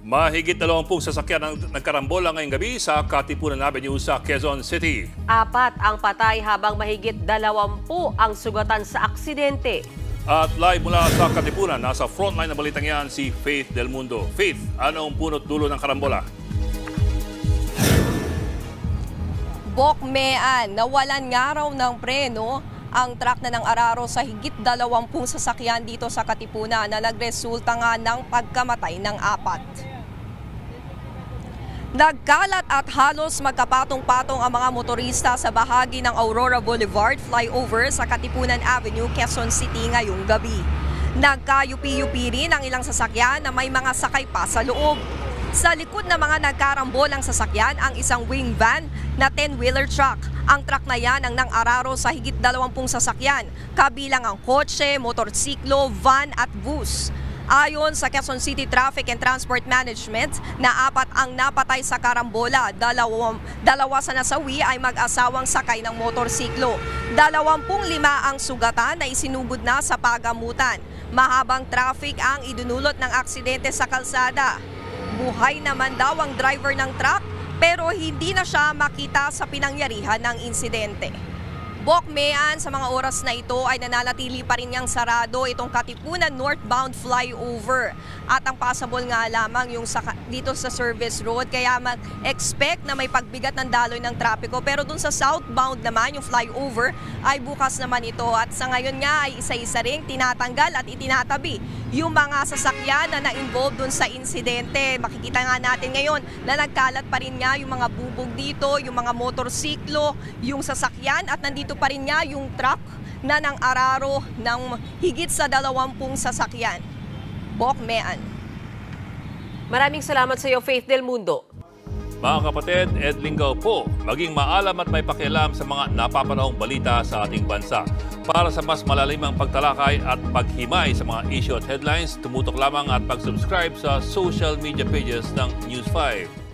Mahigit 20 sasakyan ang nagkarambola ngayong gabi sa Katipunan Avenue sa Quezon City. 4 ang patay habang mahigit 20 ang sugatan sa aksidente. At live mula sa Katipunan, nasa frontline na balitang yan si Faith Del Mundo. Faith, anong punot dulo ng karambola? Bokmean, nawalan nga raw ng preno ang truck na ng araro sa higit 20 sasakyan dito sa Katipunan na nagresulta nga ng pagkamatay ng 4. Nagkalat at halos magkapatong-patong ang mga motorista sa bahagi ng Aurora Boulevard flyover sa Katipunan Avenue, Quezon City ngayong gabi. Nagkayupi-yupi rin ang ilang sasakyan na may mga sakay pa sa loob. Sa likod ng mga nagkarambolang sasakyan ang isang wing van na 10-wheeler truck. Ang truck na yan ang nang-araro sa higit 20 sasakyan, kabilang ang kotse, motorsiklo, van at bus. Ayon sa Quezon City Traffic and Transport Management, na 4 ang napatay sa karambola. Dalawa sa nasawi ay mag-asawang sakay ng motorsiklo. 25 ang sugatan na isinugod na sa pagamutan. Mahabang traffic ang idinulot ng aksidente sa kalsada. Buhay naman daw ang driver ng truck pero hindi na siya makita sa pinangyarihan ng insidente. Bokmean, sa mga oras na ito ay nananatili pa rin niyang sarado itong Katipunan northbound flyover. At ang possible nga lamang yung dito sa service road, kaya mag-expect na may pagbigat ng daloy ng trapiko. Pero dun sa southbound naman, yung flyover, ay bukas naman ito. At sa ngayon nga ay isa-isa ring tinatanggal at itinatabi yung mga sasakyan na na-involve dun sa insidente. Makikita nga natin ngayon na nagkalat pa rin nga yung mga bubog dito, yung mga motorsiklo, yung sasakyan at nandito pa rin nga yung truck na nang-araro ng higit sa 20 sasakyan. Bokmean. Maraming salamat sa iyo, Faith Del Mundo. Mga kapatid, Ed Lingaw po, maging maalam at may pakialam sa mga napapanahong balita sa ating bansa. Para sa mas malalimang pagtalakay at paghimay sa mga issue at headlines, tumutok lamang at pag-subscribe sa social media pages ng News 5.